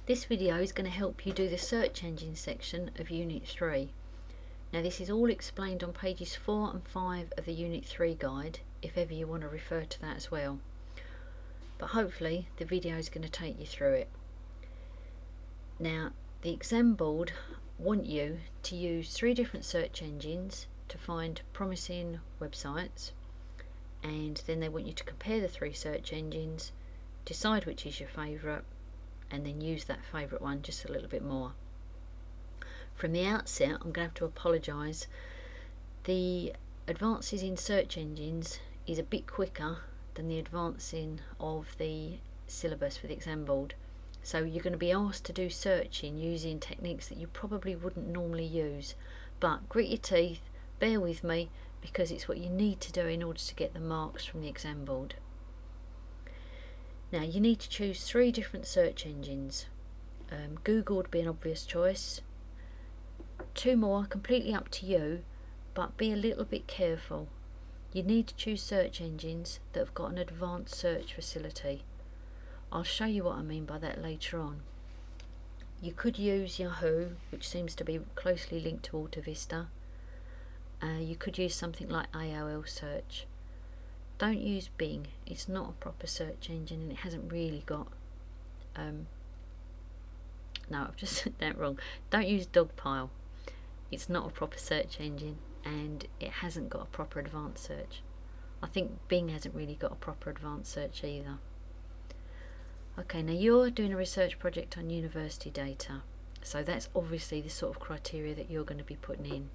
This video is going to help you do the search engine section of Unit 3. Now this is all explained on pages 4 and 5 of the Unit 3 guide, if ever you want to refer to that as well. But hopefully the video is going to take you through it. Now the exam board want you to use 3 different search engines to find promising websites, and then they want you to compare the 3 search engines, decide which is your favourite, and then use that favourite one just a little bit more. From the outset, I'm going to have to apologise. The advances in search engines is a bit quicker than the advancing of the syllabus for the exam board. So you're going to be asked to do searching using techniques that you probably wouldn't normally use. But grit your teeth, bear with me, because it's what you need to do in order to get the marks from the exam board. Now you need to choose 3 different search engines. Google would be an obvious choice. 2 more, completely up to you, but be a little bit careful. You need to choose search engines that have got an advanced search facility. I'll show you what I mean by that later on. You could use Yahoo, which seems to be closely linked to AltaVista. You could use something like AOL Search. Don't use Bing, it's not a proper search engine and it hasn't really got no, I've just said that wrong. Don't use Dogpile, it's not a proper search engine and it hasn't got a proper advanced search. I think Bing hasn't really got a proper advanced search either. Okay, now you're doing a research project on university data, so that's obviously the sort of criteria that you're going to be putting in.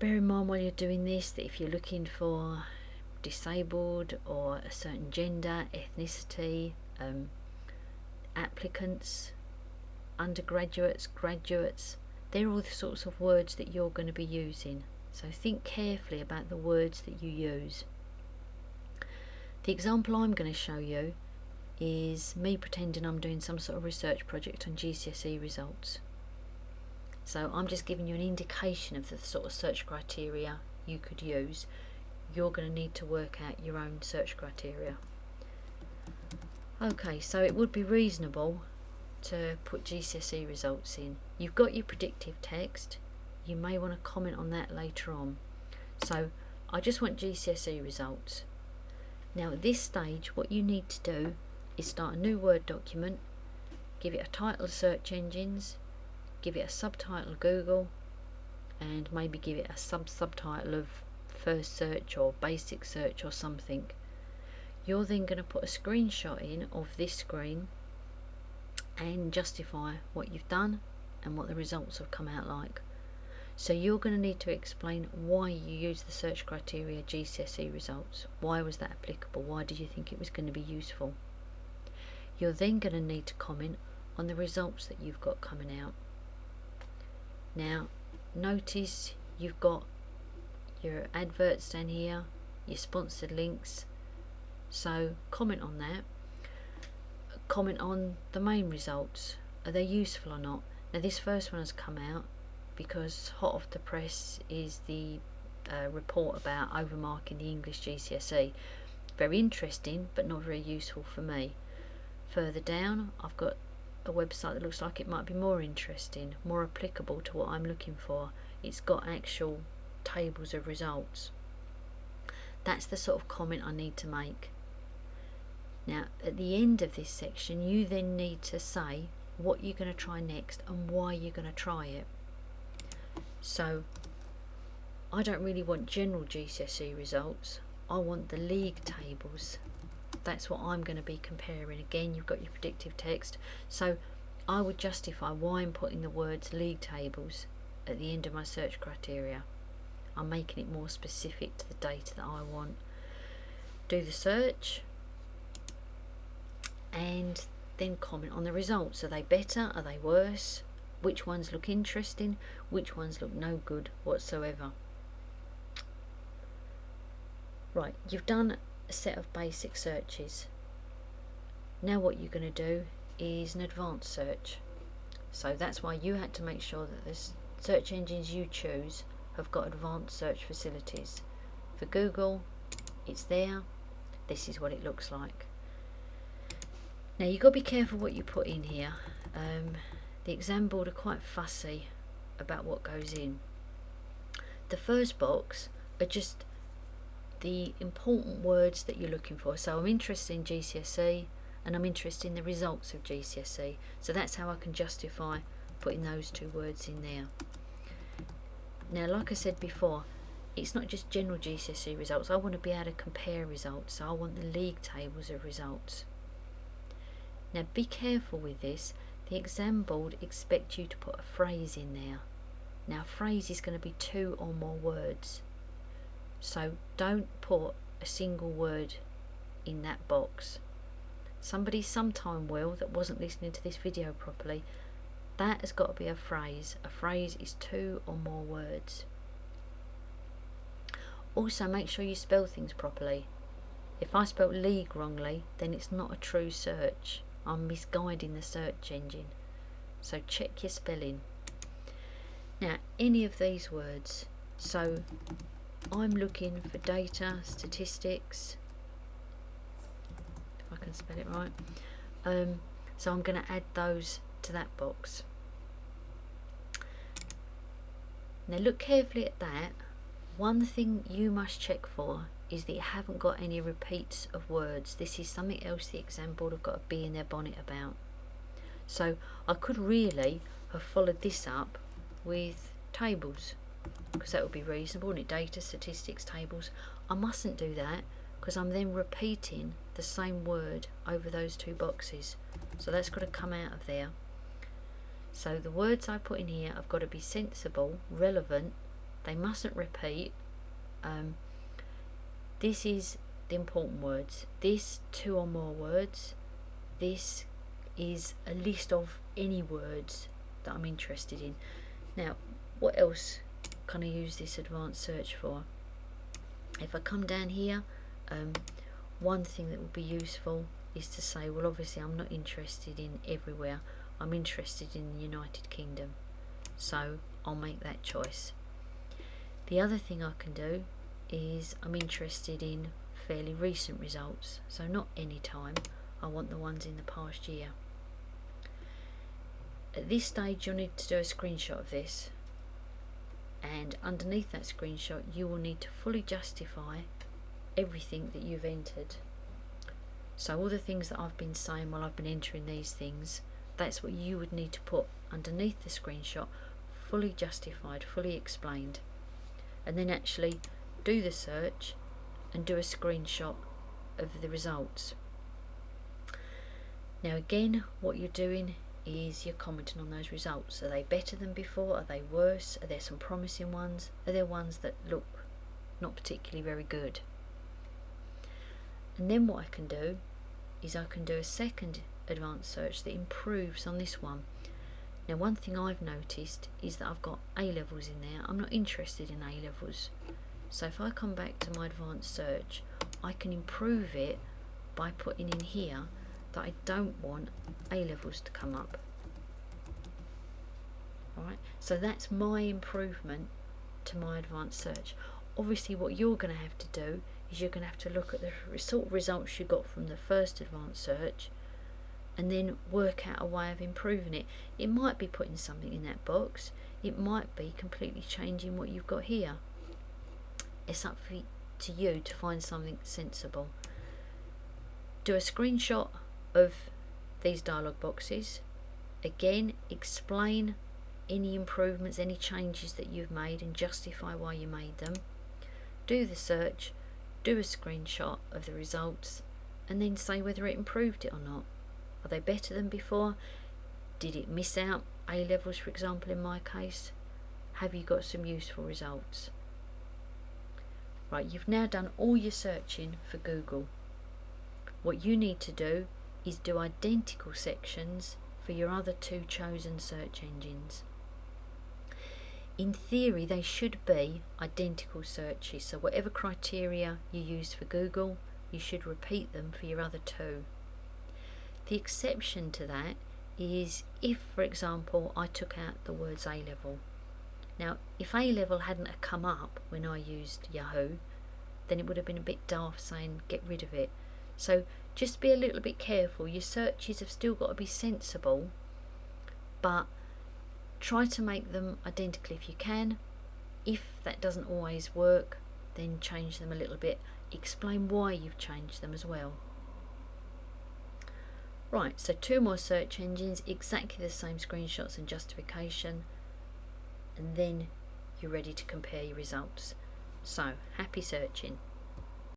Bear in mind while you're doing this that if you're looking for disabled or a certain gender, ethnicity, applicants, undergraduates, graduates, they're all the sorts of words that you're going to be using. So think carefully about the words that you use. The example I'm going to show you is me pretending I'm doing some sort of research project on GCSE results. So I'm just giving you an indication of the sort of search criteria you could use. You're going to need to work out your own search criteria. Okay, so it would be reasonable to put GCSE results in. You've got your predictive text. You may want to comment on that later on. So I just want GCSE results. Now at this stage what you need to do is start a new Word document, give it a title search engines, give it a subtitle Google, and maybe give it a subtitle of first search or basic search or something. You're then going to put a screenshot in of this screen and justify what you've done and what the results have come out like. So you're going to need to explain why you use the search criteria GCSE results. Why was that applicable? Why did you think it was going to be useful? You're then going to need to comment on the results that you've got coming out. Now notice you've got your adverts down here, your sponsored links, so comment on that. Comment on the main results. Are they useful or not? Now this first one has come out because hot off the press is the report about overmarking the English GCSE. Very interesting but not very useful for me. Further down I've got a website that looks like it might be more interesting, more applicable to what I'm looking for. It's got actual tables of results. That's the sort of comment I need to make. Now at the end of this section you then need to say what you're going to try next and why you're going to try it. So I don't really want general GCSE results, I want the league tables. That's what I'm going to be comparing. Again, you've got your predictive text, so I would justify why I'm putting the words league tables at the end of my search criteria. I'm making it more specific to the data that I want. Do the search and then comment on the results. Are they better? Are they worse? Which ones look interesting? Which ones look no good whatsoever? Right, you've done a set of basic searches. Now what you're going to do is an advanced search. So that's why you had to make sure that the search engines you choose have got advanced search facilities. For Google, it's there. This is what it looks like. Now you've got to be careful what you put in here. The exam board are quite fussy about what goes in. The first box are just the important words that you're looking for. So I'm interested in GCSE and I'm interested in the results of GCSE. So that's how I can justify putting those two words in there. Now, like I said before, it's not just general GCSE results. I want to be able to compare results. So I want the league tables of results. Now be careful with this. The exam board expects you to put a phrase in there. Now a phrase is going to be 2 or more words. So don't put a single word in that box. Somebody sometime will, that wasn't listening to this video properly. That has got to be a phrase. A phrase is 2 or more words. Also make sure you spell things properly. If I spelt league wrongly, then it's not a true search. I'm misguiding the search engine. So check your spelling. Now any of these words. So I'm looking for data, statistics, if I can spell it right. So I'm going to add those to that box. Now look carefully at that. One thing you must check for is that you haven't got any repeats of words. This is something else the exam board have got to be in their bonnet about. So I could really have followed this up with tables, because that would be reasonable, wouldn't it? Data, statistics, tables. I mustn't do that because I'm then repeating the same word over those two boxes. So that's got to come out of there. So the words I put in here have got to be sensible, relevant. They mustn't repeat. This is the important words. This 2 or more words. This is a list of any words that I'm interested in. Now, what else can I use this advanced search for? If I come down here, one thing that would be useful is to say, well, obviously I'm not interested in everywhere. I'm interested in the United Kingdom. So I'll make that choice. The other thing I can do is I'm interested in fairly recent results. So not any time. I want the ones in the past year. At this stage you'll need to do a screenshot of this, and underneath that screenshot you will need to fully justify everything that you've entered. So all the things that I've been saying while I've been entering these things, that's what you would need to put underneath the screenshot, fully justified, fully explained, and then actually do the search and do a screenshot of the results. Now again, what you're doing is you're commenting on those results. Are they better than before? Are they worse? Are there some promising ones? Are there ones that look not particularly very good? And then what I can do is I can do a second advanced search that improves on this one. Now one thing I've noticed is that I've got A-levels in there. I'm not interested in A-levels. So if I come back to my advanced search, I can improve it by putting in here that I don't want A-levels to come up. Alright, so that's my improvement to my advanced search. Obviously what you're going to have to do is you're going to have to look at the sort of results you got from the first advanced search and then work out a way of improving it. It might be putting something in that box. It might be completely changing what you've got here. It's up to you to find something sensible. Do a screenshot of these dialog boxes. Again, explain any improvements, any changes that you've made and justify why you made them. Do the search, do a screenshot of the results and then say whether it improved it or not. Are they better than before? Did it miss out A-levels, for example, in my case? Have you got some useful results? Right, you've now done all your searching for Google. What you need to do is do identical sections for your other 2 chosen search engines. In theory, they should be identical searches, so whatever criteria you use for Google, you should repeat them for your other 2. The exception to that is if, for example, I took out the words A-level. Now, if A-level hadn't have come up when I used Yahoo, then it would have been a bit daft saying get rid of it. So just be a little bit careful. Your searches have still got to be sensible, but try to make them identical if you can. If that doesn't always work, then change them a little bit. Explain why you've changed them as well. Right, so 2 more search engines, exactly the same screenshots and justification, and then you're ready to compare your results. So, happy searching.